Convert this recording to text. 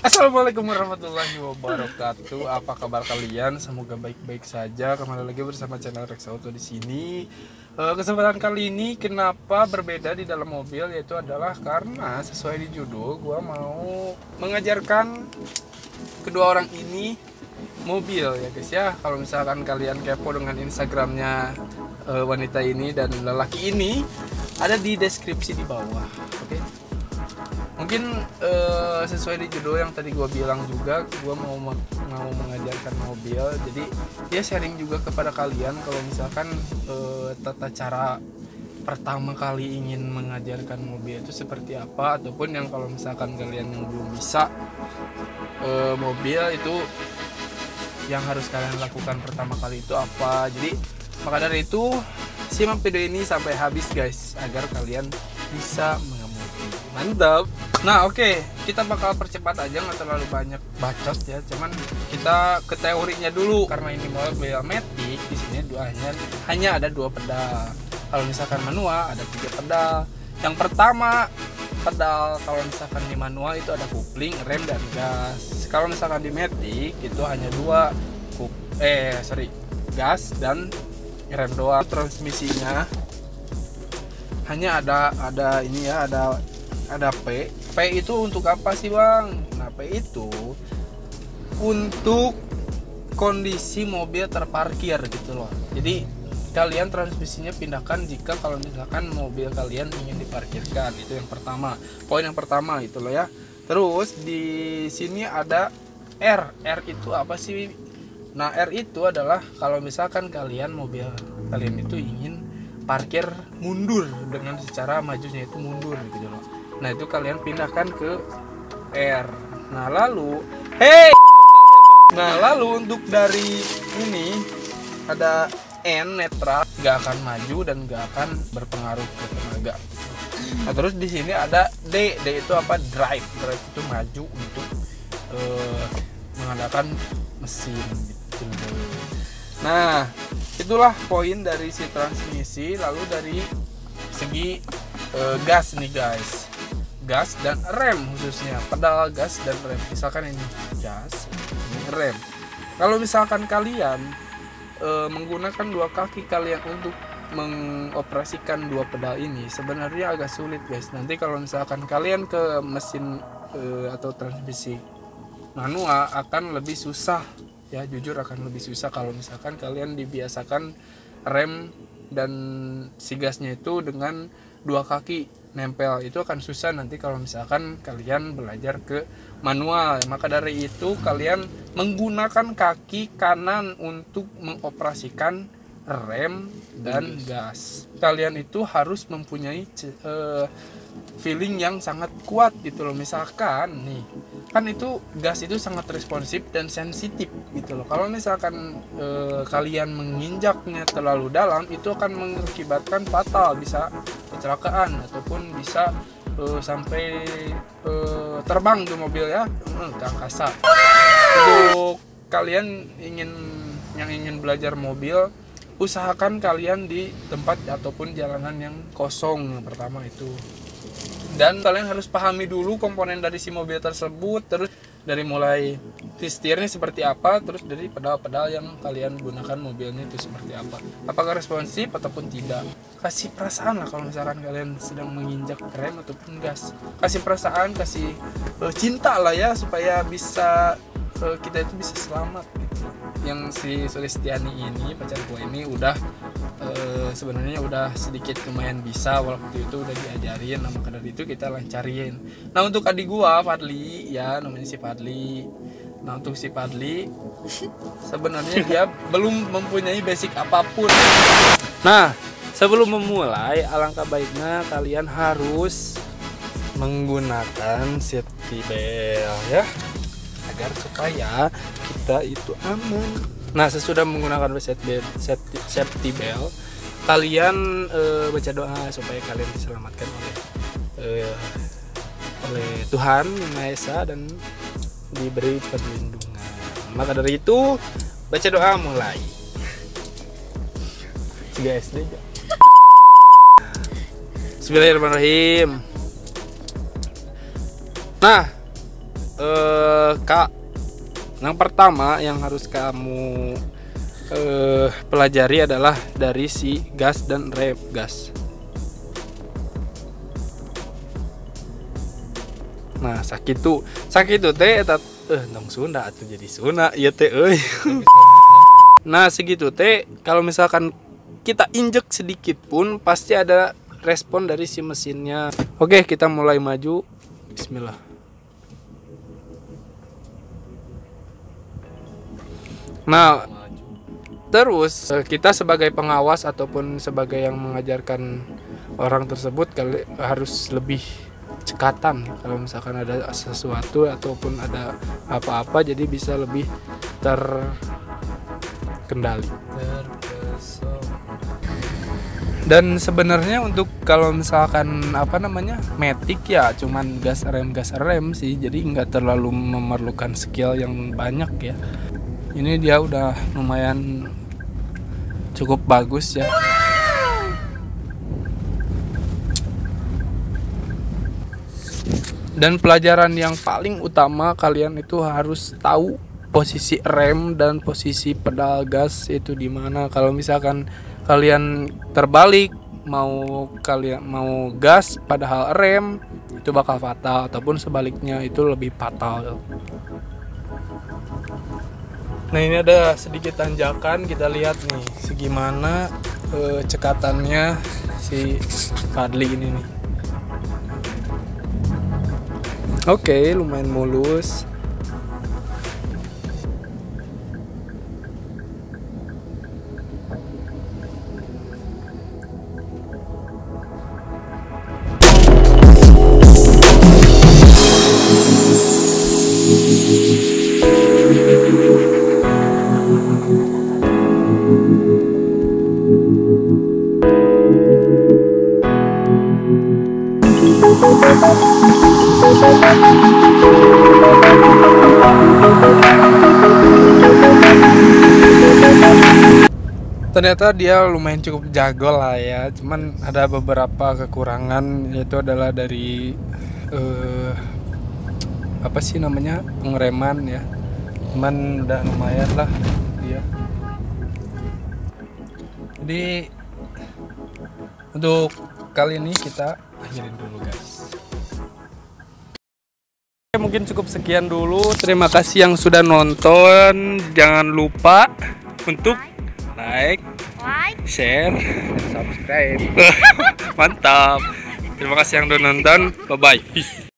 Assalamualaikum warahmatullahi wabarakatuh. Apa kabar kalian? Semoga baik-baik saja. Kembali lagi bersama channel Rex Auto di sini. Kesempatan kali ini kenapa berbeda di dalam mobil, yaitu adalah karena sesuai di judul, gua mau mengajarkan kedua orang ini mobil ya guys ya. Kalau misalkan kalian kepo dengan Instagramnya wanita ini dan lelaki ini, ada di deskripsi di bawah. Oke. Mungkin sesuai di judul yang tadi gue bilang juga, gue mau mengajarkan mobil. Jadi dia sharing juga kepada kalian kalau misalkan tata cara pertama kali ingin mengajarkan mobil itu seperti apa, ataupun yang kalau misalkan kalian yang belum bisa mobil itu yang harus kalian lakukan pertama kali itu apa. Jadi maka dari itu simak video ini sampai habis guys, agar kalian bisa mengemudi. Mantap. Nah oke, kita bakal percepat aja, nggak terlalu banyak bacot ya. Cuman kita ke teorinya dulu, karena ini mobil matic. Di sini hanya ada 2 pedal. Kalau misalkan manual ada 3 pedal. Yang pertama pedal, kalau misalkan di manual itu ada kopling, rem dan gas. Kalau misalkan di matic itu hanya 2 gas dan rem doang. Transmisinya hanya ada ini ya, ada P itu untuk apa sih bang? Nah P itu untuk kondisi mobil terparkir gitu loh. Jadi kalian transmisinya pindahkan jika kalau misalkan mobil kalian ingin diparkirkan. Itu yang pertama, poin yang pertama itu loh ya. Terus di sini ada R itu apa sih? Nah R itu adalah kalau misalkan mobil kalian itu ingin parkir mundur, dengan secara majunya itu mundur gitu loh. Nah itu kalian pindahkan ke R. Nah lalu untuk dari ini ada N netral, nggak akan maju dan nggak akan berpengaruh ke tenaga. Nah terus di sini ada D itu apa? Drive itu maju untuk mengandalkan mesin gitu. Nah itulah poin dari si transmisi. Lalu dari segi gas nih guys, gas dan rem, khususnya pedal gas dan rem. Misalkan ini gas, ini rem. Kalau misalkan kalian menggunakan 2 kaki kalian untuk mengoperasikan 2 pedal ini, sebenarnya agak sulit guys. Nanti kalau misalkan kalian ke mesin atau transmisi manual akan lebih susah ya, jujur akan lebih susah kalau misalkan kalian dibiasakan rem dan si gasnya itu dengan 2 kaki nempel. Itu akan susah nanti kalau misalkan kalian belajar ke manual. Maka dari itu kalian menggunakan kaki kanan untuk mengoperasikan rem dan gas. Kalian itu harus mempunyai feeling yang sangat kuat gitu loh. Misalkan nih, kan itu gas itu sangat responsif dan sensitif gitu loh. Kalau misalkan kalian menginjaknya terlalu dalam, itu akan mengakibatkan fatal, bisa kecelakaan ataupun bisa sampai terbang tuh mobil ya, ke angkasa. Untuk kalian yang ingin belajar mobil, usahakan kalian di tempat ataupun jalanan yang kosong pertama itu. Dan kalian harus pahami dulu komponen dari si mobil tersebut, terus dari mulai setirnya seperti apa, terus dari pedal-pedal yang kalian gunakan mobilnya itu seperti apa, apakah responsif ataupun tidak. Kasih perasaan lah kalau misalkan kalian sedang menginjak rem ataupun gas. Kasih perasaan, kasih cinta lah ya, supaya bisa kita itu bisa selamat gitu. Yang si Sulistiani ini, pacar gue ini, udah sebenarnya udah sedikit lumayan bisa, waktu itu udah diajarin. Nah maka dari itu kita lancarin. Nah untuk adik gua Fadli ya, namanya si Fadli. Nah untuk si Fadli sebenarnya dia belum mempunyai basic apapun. Nah sebelum memulai, alangkah baiknya kalian harus menggunakan safety belt ya, agar supaya kita itu aman. Nah sesudah menggunakan safety belt, kalian baca doa supaya kalian diselamatkan oleh Tuhan Yang Maha Esa dan diberi perlindungan. Maka dari itu baca doa mulai. 3 SD Bismillahirrahmanirrahim. Nah, Kak, yang pertama yang harus kamu pelajari adalah dari si gas dan rem gas. Nah, sakit tuh teh nong Sunda atau jadi Sunda ya teh euy. Nah, segitu teh kalau misalkan kita injek sedikit pun pasti ada respon dari si mesinnya. Oke, kita mulai maju. Bismillah. Nah, terus kita sebagai pengawas ataupun sebagai yang mengajarkan orang tersebut harus lebih cekatan kalau misalkan ada sesuatu ataupun ada apa-apa, jadi bisa lebih terkendali. Dan sebenarnya untuk kalau misalkan matic ya cuman gas rem sih, jadi nggak terlalu memerlukan skill yang banyak ya. Ini dia udah lumayan cukup bagus ya. Dan pelajaran yang paling utama, kalian itu harus tahu posisi rem dan posisi pedal gas itu di mana. Kalau misalkan kalian terbalik, mau gas padahal rem, itu bakal fatal, ataupun sebaliknya itu lebih fatal. Nah, ini ada sedikit tanjakan, kita lihat nih segimana cekatannya si Fadli ini nih. Oke, lumayan mulus. Ternyata dia lumayan cukup jago lah ya, cuman ada beberapa kekurangan, yaitu adalah dari pengereman ya. Cuman udah lumayan lah dia. Jadi untuk kali ini kita akhirin dulu guys. Mungkin cukup sekian dulu. Terima kasih yang sudah nonton. Jangan lupa untuk like, share, subscribe. Mantap. Terima kasih yang udah nonton. Bye bye. Peace.